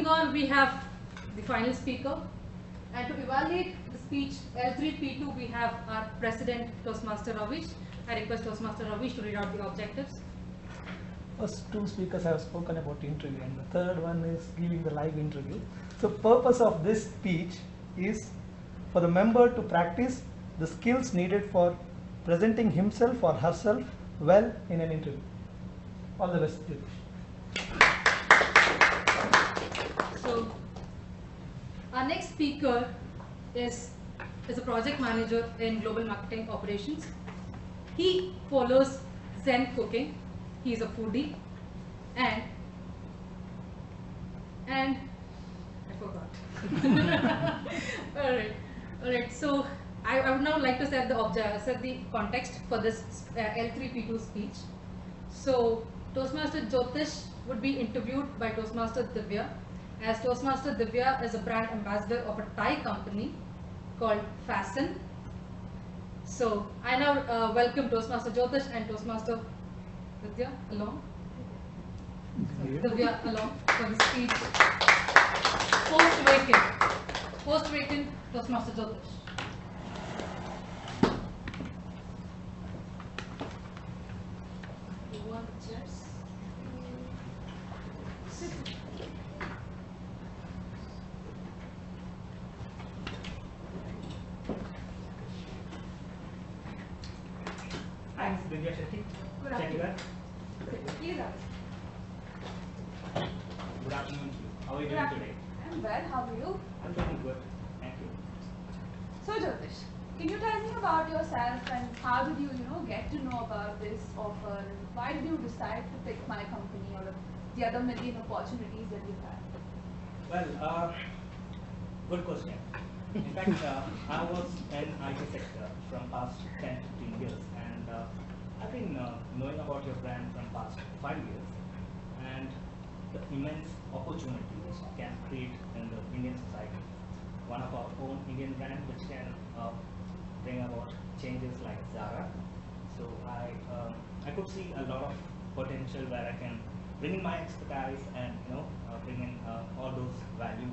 Moving on, we have the final speaker. And to evaluate the speech L3P2, we have our President Toastmaster Ravish. I request Toastmaster Ravish to read out the objectives. First two speakers have spoken about interview, and the third one is giving the live interview. So purpose of this speech is for the member to practice the skills needed for presenting himself or herself well in an interview. All the best. So our next speaker is a project manager in global marketing operations. He follows Zen cooking. He is a foodie, and I forgot. all right. So I would now like to set the context for this L3P2 speech. So Toastmaster Jyothish would be interviewed by Toastmaster Divya, as Toastmaster Divya is a brand ambassador of a Thai company called Fasten. So I now welcome Toastmaster Jyothish and Toastmaster Divya along. Divya along for the speech. Post vacant, Toastmaster Jyothish. You want the chairs? Sit. Thanks, Divya Shetty. Good afternoon. Please ask. Good afternoon to you. How are you doing today? I'm well. How are you? I'm doing good. Thank you. So, Jyothish, can you tell me about yourself and how did you, get to know about this offer? And why did you decide to pick my company out of the other million opportunities that you had? Well, good question. In fact, I was in IT sector from past 10, 15 years, and I've been knowing about your brand from past 5 years, and the immense opportunity which it can create in the Indian society. One of our own Indian brand which can bring about changes like Zara. So I could see a lot of potential where I can bring in my expertise and bring in all those value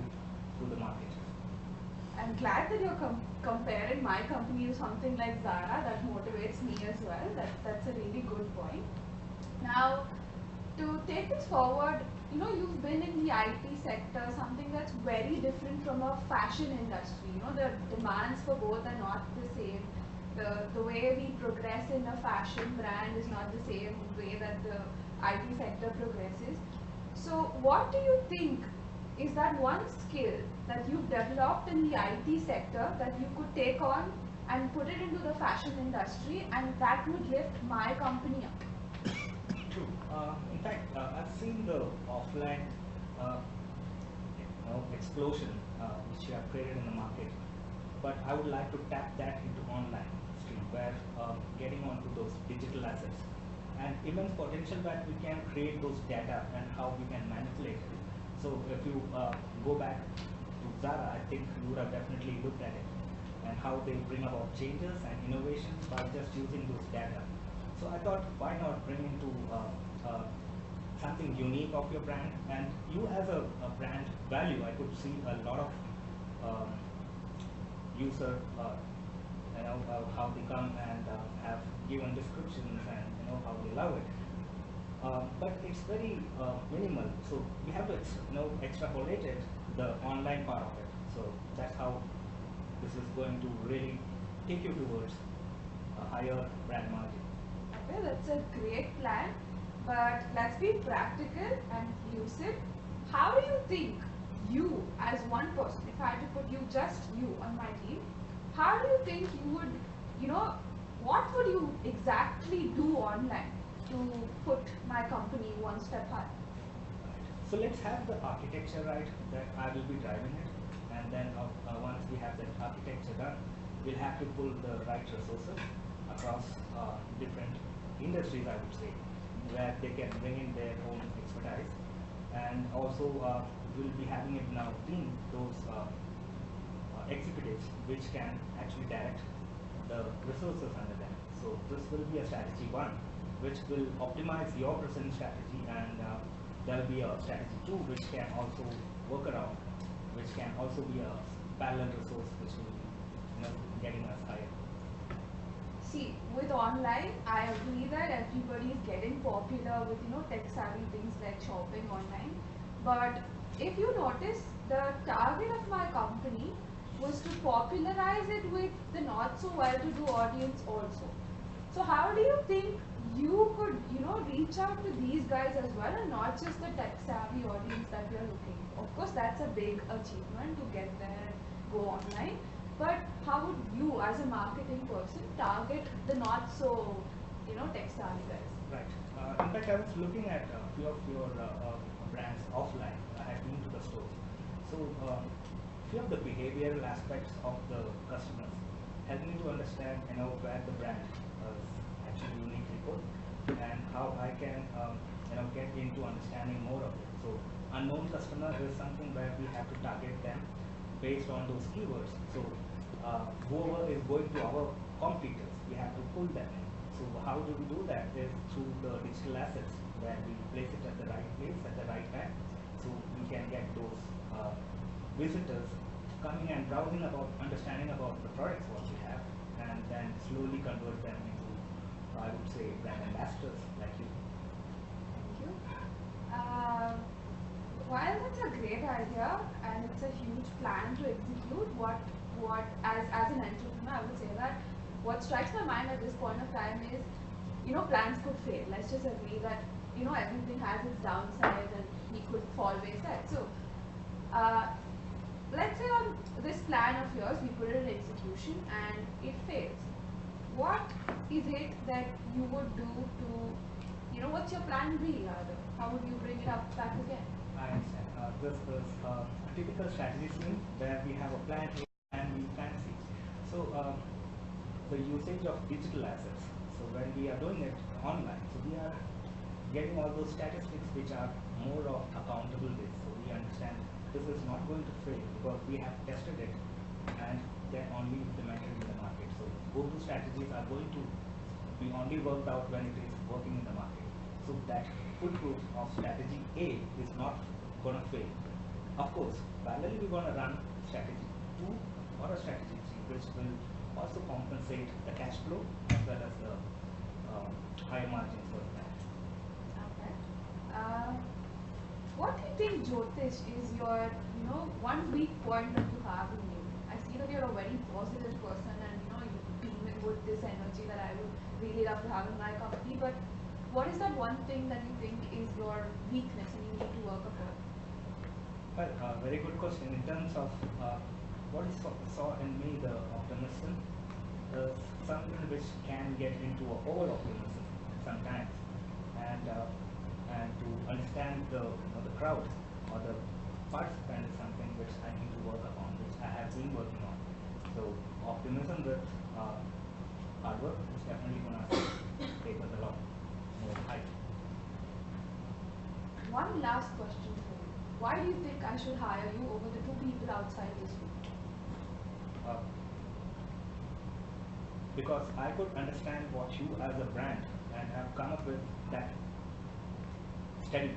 to the market. I'm glad that you're comparing my company to something like Zara. That motivates me as well. That's a really good point. Now, to take this forward, you've been in the IT sector, something that's very different from a fashion industry. The demands for both are not the same. The way we progress in a fashion brand is not the same way that the IT sector progresses. So what do you think is that one skill that you've developed in the IT sector that you could take on and put it into the fashion industry, and that would lift my company up? True. In fact, I've seen the offline explosion which you have created in the market, but I would like to tap that into online stream where getting onto those digital assets and immense potential that we can create those data and how we can manipulate it. So if you go back to Zara, I think you would have definitely looked at it and how they bring about changes and innovations by just using those data. So I thought, why not bring into something unique of your brand, and you as a brand value. I could see a lot of user, how they come and have given descriptions and how they love it. But it's very minimal, so we have to extrapolate it, the online part of it. So that's how this is going to really take you towards a higher brand margin. Okay, that's a great plan, but let's be practical and lucid. How do you think you, as one person, if I had to put just you on my team, how do you think you would, what would you exactly do online to put my company one step higher? So let's have the architecture right, that I will be driving it, and then once we have that architecture done, we'll have to pull the right resources across different industries, I would say, where they can bring in their own expertise, and also we'll be having in our team those executives which can actually direct the resources under them. So this will be a strategy one, which will optimize your present strategy, and there will be a strategy 2 which can also workaround, which can also be a parallel resource which will be getting us higher. See, with online, I agree that everybody is getting popular with tech savvy things like shopping online. But if you notice, the target of my company was to popularize it with the not so well-to-do audience also. So how do you think you could reach out to these guys as well, and not just the tech savvy audience that you're looking for? Of course, that's a big achievement to get there and go online. But how would you, as a marketing person, target the not so, tech savvy guys? Right. In fact, I was looking at a few of your brands offline. I had been to the stores. So, few of the behavioral aspects of the customers help me to understand, where the brand is actually uniquely put, and how I can, get into understanding more of it. So, unknown customer is something where we have to target them based on those keywords. So, whoever is going to our competitors, we have to pull them in. So how do we do that? Is through the digital assets, where we place it at the right place at the right time, so we can get those visitors coming and browsing about, understanding about the products what we have, and then slowly convert them into, I would say, brand ambassadors like you. Thank you. While that's a great idea and it's a huge plan to execute, what as an entrepreneur, I would say that what strikes my mind at this point of time is, plans could fail. Let's just agree that everything has its downsides and he could fall wayside. So, let's say on this plan of yours, we put it in execution and it fails. What is it that you would do to, what's your plan B rather? How would you bring it up back again? I understand. This is a typical strategy scheme where we have a plan A and B, plan C. So the usage of digital assets. So when we are doing it online, so we are getting all those statistics which are more of accountable based. So we understand this is not going to fail because we have tested it and they're only implemented in the market. So go-to strategies are going to be only worked out when it is working in the market. So that foolproof of strategy A is not going to fail. Of course, parallelly we're going to run strategy 2 or a strategy 3, which will also compensate the cash flow as well as the higher margins for the brand. Okay. What do you think, Jyothish, is your one weak point that you have in you? I see that you're a very positive person and you're beaming with this energy that I would really love to have in my company. But what is that one thing that you think is your weakness and you need to work upon? Well, very good question. In terms of what you saw in me, the optimism is something which can get into a over optimism sometimes, and to understand the the crowd or the participant is something which I need to work upon, which I have been working on. So optimism with hard work is definitely going to take us a lot more high. One last question for you. Why do you think I should hire you over the 2 people outside this room? Because I could understand what you as a brand and have come up with that study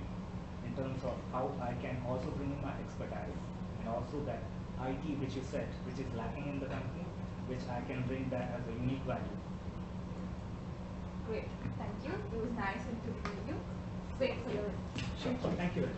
in terms of how I can also bring in my expertise and also that IT which you said, which is lacking in the company, which I can bring that as a unique value. Great. Thank you. It was nice interviewing you. Wait for your. Sure. Thank you.